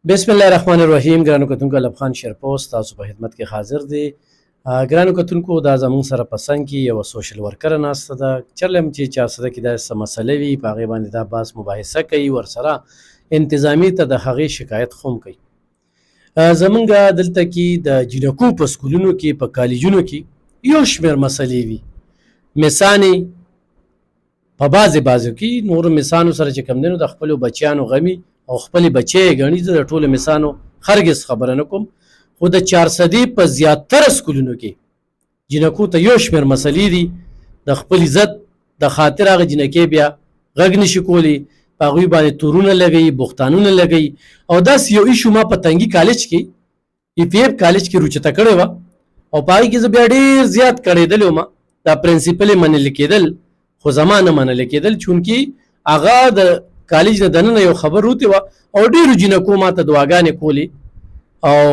بسم الله الرحمن الرحیم. ګرانو کتونکو، لب خان شیرپوست تاسو په خدمت کې حاضر دی. ګرانو کتونکو، دا زموږ سره په څنګ کې یوه سوشل ورکره ناسته ده. چرله هم چې چا سره کې داسې څه مسله وي په هغې باندې دا بحث مباحثه کوي، ورسره انتظامي ته د هغې شکایت خو هم کوي. زمونږ دلته کې د جینکو په سکولونو کې، په کالجونو کې یو شمېر مسلې وي. مسانې په بعضو کې نورو مسانو سره چې کوم دی نو د خپلو بچیانو غمي او خپلې بچی یې ګڼي. زه د ټولو مسانو هرګز خبره نه کوم، خو د 400 په زیاتره سکولونو کې جینکو ته یو شمېر مسلې دي. د خپل عزت د خاطر هغه جینکې بیا غږ نشي کولی، په هغوی باندې تورونه لګوي، بوختانونه لګوي. او داسې یو ایشو ما په تنګي کالج کې، EPF کالج کې روچته کړې وه، او په هغې کې زه بیا ډېر زیات کړېدلی وم. دا پرنسپل یې منلي کېدل، خو زما نه منلي کېدل، چونکې هغه د کالج نه دننه یو خبر روتې وه او ډېرو جینکو ما ته دعاګانې کولې او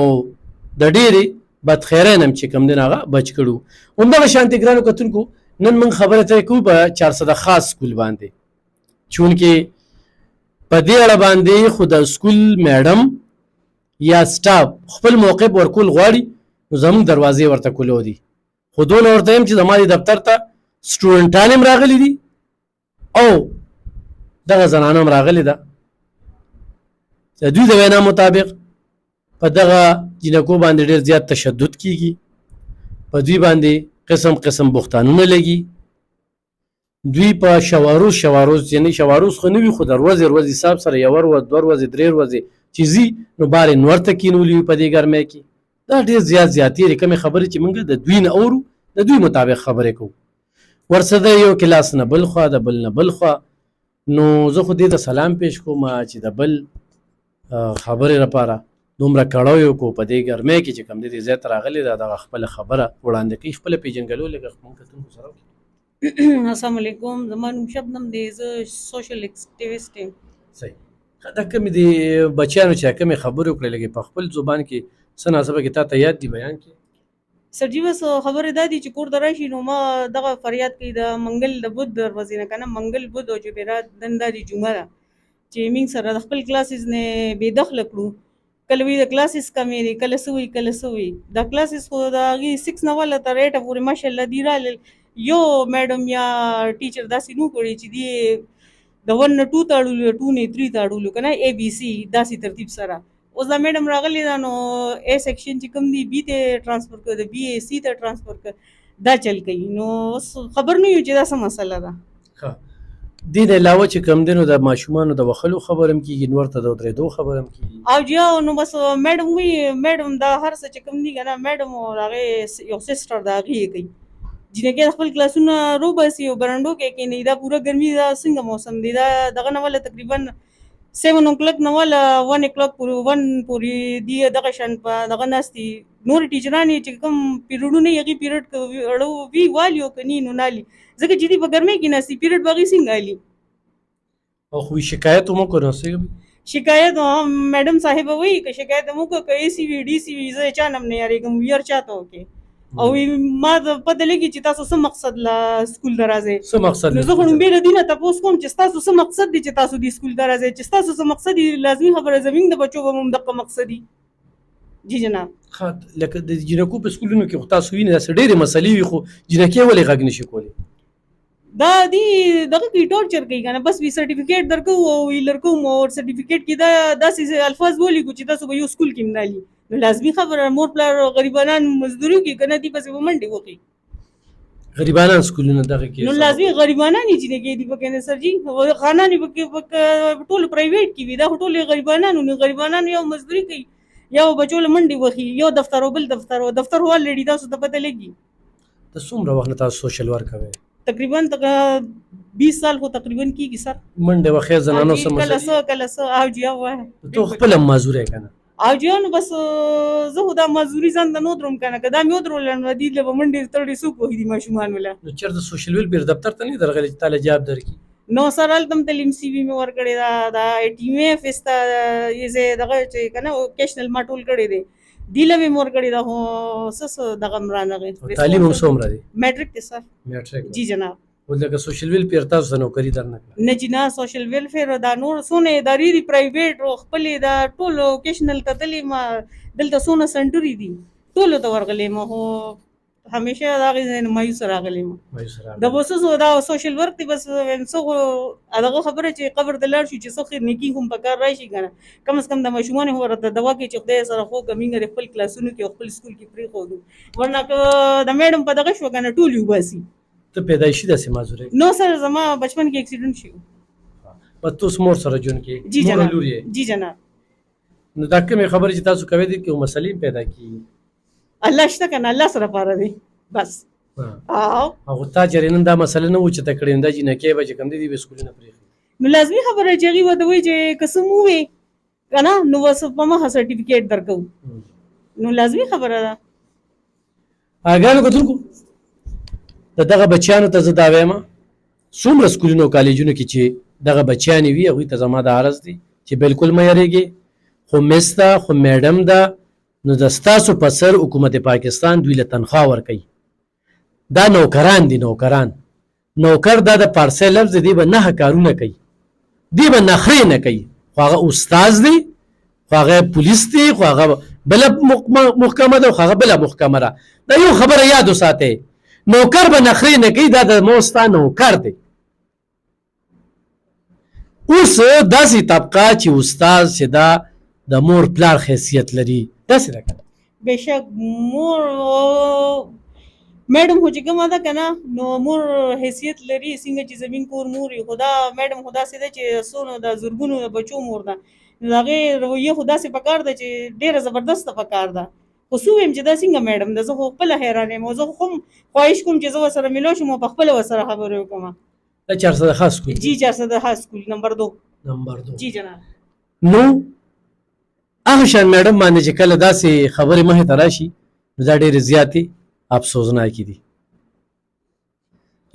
د ډېرې بدخیرۍ نه چې کوم دی هغه بچ کړو. همدغه شانتې ګرانو کتونکو، نن موږ خبره ته کوو په 400 خاص سکول باندې، چونکې په دې اړه باندې خو د سکول میډم یا سټاف خپل موقف ورکول غواړي، نو زموږ دروازې ورته کولو دي. خو دونه ورته یم چې زما دې دفتر ته سټوډنټان هم راغلي دي او دغه زنانه هم راغلې ده. د دوی د وینا مطابق په دغه جینکو باندې ډېر زیات تشدد کیږي، په دوی باندې قسم قسم بوختانونه لګي. دوی په شواروز یعنی شواروز خو نه وي، خو د ورځې حساب سره یو ورځ، 2 ورځې، 3 ورځې چې ځي نو بارې نور ته کینولي وي په دې ګرمۍ کې. دا ډېر زیاتې کمې خبرې چې موږ د دوی نه اورو، د دوی مطابق خبرې کوو. ورسره یو کلاس نه بل خوا، د بل نه بل خوا. نو زه خو دې ته سلام پیش کوم چې د بل خبرې لپاره دومره کړاو کو په دې ګرمۍ کې چې کوم دې زیات راغلی ده، دغه خپله خبره وړاندې کوي، خپله پیژنګلو لږ موږ کتونکو سره وکړي. السلام علیکم، زما نوم شبنم دی، زه سوشل اکټیویسټ یم. صحیح. دا کومې د بچیانو چې کومې خبرې وکړې لږې په خپل زبان کې څه ناڅه پکې تا ته یاد دي بیان کړي؟ سر جی بس خبرې دا دي چې کور ته راشي نو ما دغه فریاد کوي د منګل د بود دروازې نه، که نه منګل بود او جمعرات نن دا د جمعه ده چې موږ سره د خپل کلاسز نه بې دخله کړو. کله وي د کلاسز کمې دي، کله څه وي کله څه وي. دا کلاسز خو د هغې 6 نه والا تر 8 پورې ماشاءالله دي رالل. یو میډم یا ټیچر داسې نو کړی چې دی د 1 نه 2 ته اړولو، 2 نه 3 ته اړولو، که نه ABC داسې ترتیب سره. اوس دا میډم راغلی ده نو A سیکشن چې کوم دی B ته ټرانسفر کړ، د B C ته ټرانسفر کړ، دا چل کوي. نو اوس خبر نه یو چې دا څه مسله ده. دې نه علاوه چې کوم دی نو د ماشومانو د وښلو خبره هم کېږي، نور ته د ودرېدو خبره هم کېږي. او جیا نو بس میډم وي، میډم دا هر څه چې کوم دي که نه میډم او هغې یو سسټر د هغې یې کوي. جینکې خپل کلاسونه روباسي او برنډو کې کېني. دا پوره ګرمي دا څنګه موسم دی، دا دغه نه والا تقریبا 7 o'clock نه والا 1 o'clock پورې دی دغه شان په دغه ناستي. نور ټیچرانې چې کوم پیریډونه یې هغې پیریډ اړو وي والي او که نه نو نالي، ځکه چې دوی په ګرمۍ کې ناستي پیریډ به هغې څنګه الي. او خو شکایت هم وکړو؟ شکایت میډم صاحبه وایي که شکایت هم وکړو، که AC وي DC وي، زه چا نه هم نه یارېږم، ویر چاته وکړې. او ما د پته لګي چې تاسو څه مقصد له سکول ته راځئ. څه مقصد؟ نو زه خو نومبې له دې نه تپوس کوم چې ستاسو څه مقصد دی چې تاسو دې سکول ته راځئ. چې ستاسو څه مقصد دی لازمي خبره زموږ د بچو به هم دغه مقصد وي. جی جناب. لکه د جینکو په سکولونو کې خو تاسو وینئ داسې ډېرې مسلې وي، خو جینکې ولې غږ نشي کولی؟ دا دی دغه کې ټورچر کوي که نه، بس وي سرټیفیکیټ درکوو او وي لرکوم او سرټیفیکیټ کې دا داسې الفاظ ولیکو چې تاسو به یو سکول کې هم نالي. نو لازمي خبره مور پلار غریبانان مزدوري وکړي که نه دي پسې به منډې وکړي. غریبانان سکولونه دغه کې نو لازمي غریبانان یې جینکې دي پکې نه سر جي، خانان یې پکې ټول پرایویټ کې وي، دا خو ټول غریبانان. نو غریبانان یو مزدوري کوي یا بچو له منډې وخي، یو دفتر او بل دفتر او دفتر والرېډي تاسو ته پته لګي. د څومره وخت نه تاسو سوشل ورک کوئ؟ تقریبا 20 سال خو تقریبا کېږي سر. منډې وخې زنانو څه کله څه او جیا وایه ته خپله هم معذوره یې که نه؟ او جیا نو بس زه خو دا معذوري ځان ته نه ودرم که نه، که دا مې ودرول نو دې له به منډې تړې څوک پوهېږي ماشومان وله. نو چېرته سوشل ویلفیر دفتر ته نه درغلی چې تاله جواب درکړي؟ نو سر هلته هم تعلیم CV مې ورکړې ده، دا ATMF ته یې دغه چې که نه اوکیشنل ما ټول کړی دی، دیله مې ورکړې ده، خو څه دغه هم رانغی. تعلیم هم څومره دی؟ میټرک دی سر. میټرک؟ جی جناب. او لکه سوشل ویلفیر تاسو ته نوکري درنه کړه؟ نه چې نه سوشل ویلفیر دا نور څونه ادارې دي پرایویټ او خپلې دا ټول ووکیشنل ته تللې ما دلته څونه سنټرې دي ټولو ته ورغلې ما خو همیشه د هغې ځای نه مایوس راغلی یم د بوسوسو دا سوشل ورک دی بس څه خو هغه خبره چې قبر ته لاړ شو چې څه خیر نیکي هم په کار راشي که نه کم از کم د ماشومانو خو ورته دوا کوي چې خدای سره خوږه مینه خپل کلاسونو کې او خپل سکول کې پرېښودو ورنه که د میډم په دغه شوه که نه ټول یې وباسي. ته پیدایشي داسې معذوره نو سر زما بچپن کې اکسیډنټ شو. په توس مور سره ژوند کې؟ جی مور جناب لور یې؟ جی جناب. نو دا کومې خبرې چې تاسو کوئ دي کې مسلې پیدا کېږي؟ الله شته که نه الله سره پاره دی بس. هغه تا چې نن دا مسله نه و چې ته کړې دا جنکې به چې کوم دي به سکولونه پرېښي نو لازمي خبره چې هغې ورته وایي چې که څه مو وې که نه نو بس په مخه سرټیفیکیټ درکوو نو لازمي خبره ده. ګرانو کتونکو د دغه بچیانو ته زه دا وایم څومره سکولونو او کالجونو کې چې دغه بچیانې وي هغوی ته زما د عرض دی چې بالکل مه یېرېږئ خو مس ده خو میډم ده نو د ستاسو په سر حکومت پاکستان دوی له تنخوا ورکوي دا نوکران دي نوکران نوکر دا د پارسي لفظ دی به نه کارونه کوي دی به نخرې نه کوي خو هغه استاذ دی خو هغه پولیس دی خو هغه بله محکمه ده خو هغه بله محکمه ده دا یو خبره یاد وساتئ نوکر به نخرې نه کوي دا د مور ستا نوکر دی. اوس داسې طبقه چې استاذ چې دا د مور پلار حیثیت لري داسې ده که نه؟ بېشک مور میډم خو چې کومه ده که نه نو مور حیثیت لري څنګه چې زمین کور مور وي خو دا میډم خو داسې ده چې څونه د زرګونو د بچو مور ده نو د هغې رویه خو داسې پکار ده چې ډېره زبردسته پکار ده خو څه ویم چې دا څنګه میډم ده زه خو خپله حیران یم او زه خو هم خواهش کوم چې زه ورسره میلاو شم او په خپله ورسره خبرې وکړم. دا 400 خاص سکول جی 400 خاص سکول نمبر 2 جی جناب. نو هغه شان میډم باندې چې کله داسې خبرې مخې ته راشي نو دا ډېرې زیاتې افسوسناکې دي.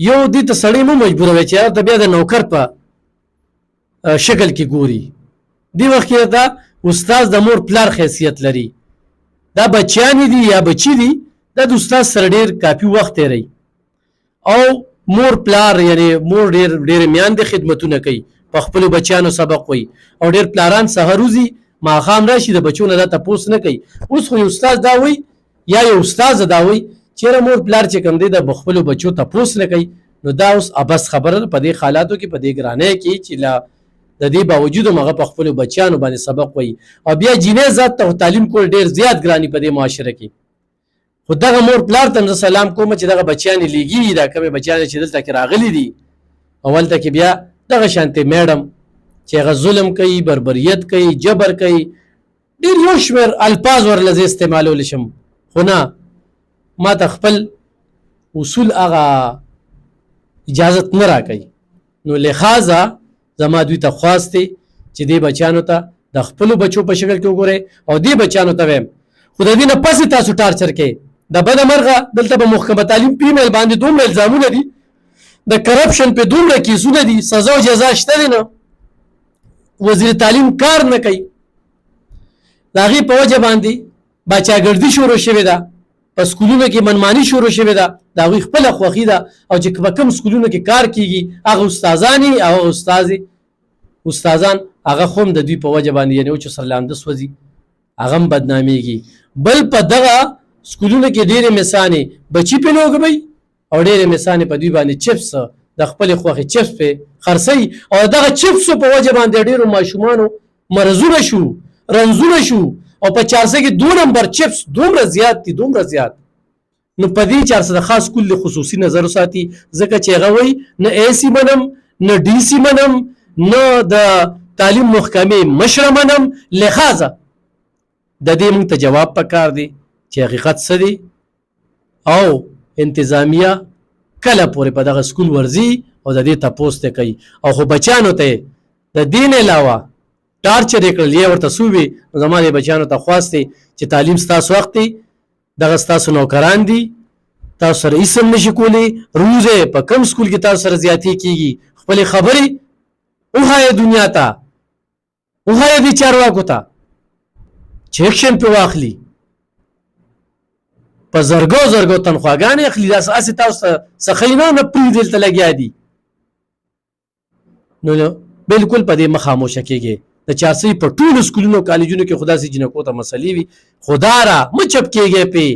یو دې ته سړی مو مجبوروي چې هغه ته بیا د نوکر په شکل کې ګوري دې وخت کې دا استاذ د مور پلار حیثیت لري دا بچیانې دي یا بچي دي دا د استاذ سره ډېر کافي وخت تېروي او مور پلار یعنی مور ډېرې میاندې خدمتونه کوي په خپلو بچیانو سبق وایي او ډېر پلاران سحر وځي ماښام راشي د بچو نه دا تپوس نه کوي. اوس خو یو استاذ دا وایي یا یو استاذ دا وایي چیرې مور پلار چې کوم دی د خپلو بچو تپوس نه کوي نو دا اوس ابس خبره په دې حالاتو کې په دې ګرانۍ کې چې د دې باوجود هم هغه په خپلو بچیانو باندې سبق وایي او بیا جینۍ ذات ته تعلیم کول ډېر زیات ګراني په دې معاشره کې. خو دغه مور پلار ته زه سلام کوم چې دغه بچیانې لیږي دا کومې بچیانې چې دلته کې راغلي دي او هلته کې بیا دغه شانتې میډم چې هغه ظلم کوي بربریت کوي جبر کوي ډېر یو شمېر الفاظ ورله زه استعمالولی شم خو نه ما ته خپل اصول هغه اجازت نه راکوي نو لحاظه زما دوی ته خواست دی چې دې بچیانو ته د خپلو بچو په شکل کې وګورئ او دې بچیانو ته وایم خو د دې نه پسې تاسو ټارچر کوئ د بده مرغه دلته به محکمه تعلیم پیمل باندې دومره الزامونه دي د کرپشن په دومره کیسونه دي سزا او جزا شته دی نه وزیر تعلیم کار نه کوي د هغې په وجه باندې باچاګردي شروع شوې ده په سکولونو کې منماني شروع شوې ده د هغوی خپله خوښي ده او چې په کوم سکولونو کې کار کیږي هغه استادان او هغه استادان هغه خو هم د دوی په وجه باندې یعنې وچو سره لانده سوځي هغه هم بدنامېږي. بل په دغه سکولونو کې ډېرې مثانې بچي پې لوږوي او ډېرې مثانې په دوی باندې چپس د خپلې خوښې چپس پې خرڅوي او دغه چپسو په وجه باندې ډېرو ماشومانو مرضونه شو رنځونه شو او په 400 کې 2 نمبر چپس دومره زیات دي دومره زیات. نو په دې 400 خاص سکول د خصوصي نظر وساتي ځکه چې هغه وایي نه اے سی منم نه ډي سی منم نه د تعلیم محکمې مشره منم لحاظه د دې موږ ته جواب پکار دی چې حقیقت څه دی او انتظامیه کله پورې په دغه سکول ورځي او د دې تپوس ته کوي او خو بچیانو ته د دې نه علاوه ټارچر یې کړل یا ورته سووي نو زما د بچیانو ته خواست دی چې تعلیم ستاسو وخت دی دغه ستاسو نوکران دي تاسو سره اسم نشي کولی روزه په کم سکول کې تاسو سره زیاتې کیږي خپلې خبرې وښایه دنیا ته وښایه دې چارواکو ته چې اکشن پې واخلي په زرګو تنخواګانې اخلي، داسې تاسو ته څه نه پرېږدي دلته لګیا دي. نو بالکل په دې مه خاموشه کېږئ. د چارسۍ په ټولو سکولونو کالجونو کې خو داسې جنکو ته مسلې وي، خدا را مه چپ کېږئ پې.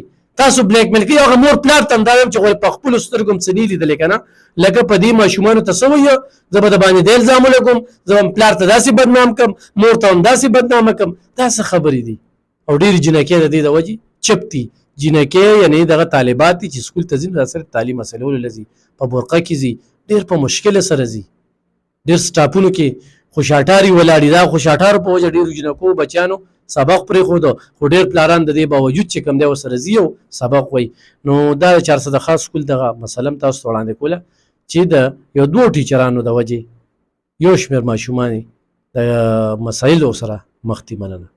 تاسو بلیک میل کوئ. هغه مور پلار ته هم دا وایم چې غواړي په خپلو سترګو هم څه نه لیدلی که نه، لکه په دې ماشومانو ته څه وایي زه به د باندې د الزام ولګوم، زه به پلار ته داسې بدنام کړم، مور ته هم داسې بدنامه کړم. دا څه خبرې دي؟ او ډېرې جنکۍ د دې د وجې چپ دي. جنکۍ یعنې دغه طالبات دي چې سکول ته ځي نو دا سره تعلیم حاصلولو له ځي، په برقه کې ځي، ډېر په مشکله سره ځي. ډېر سټاپونو کې خوشاټاري ولاړې. دا خوشاټارو په وجه ډېرو جنکو بچیانو سبق پرېښوده، خو ډېر پلاران د دې باوجود چې کوم دی ورسره ځي او سبق وایي. نو دا د 400 خاص سکول دغه مسله هم تاسو ته وړاندې کوله چې د یو 2 ټیچرانو د وجې یو شمېر ماشومان د مسایلو سره مخ دي. مننه.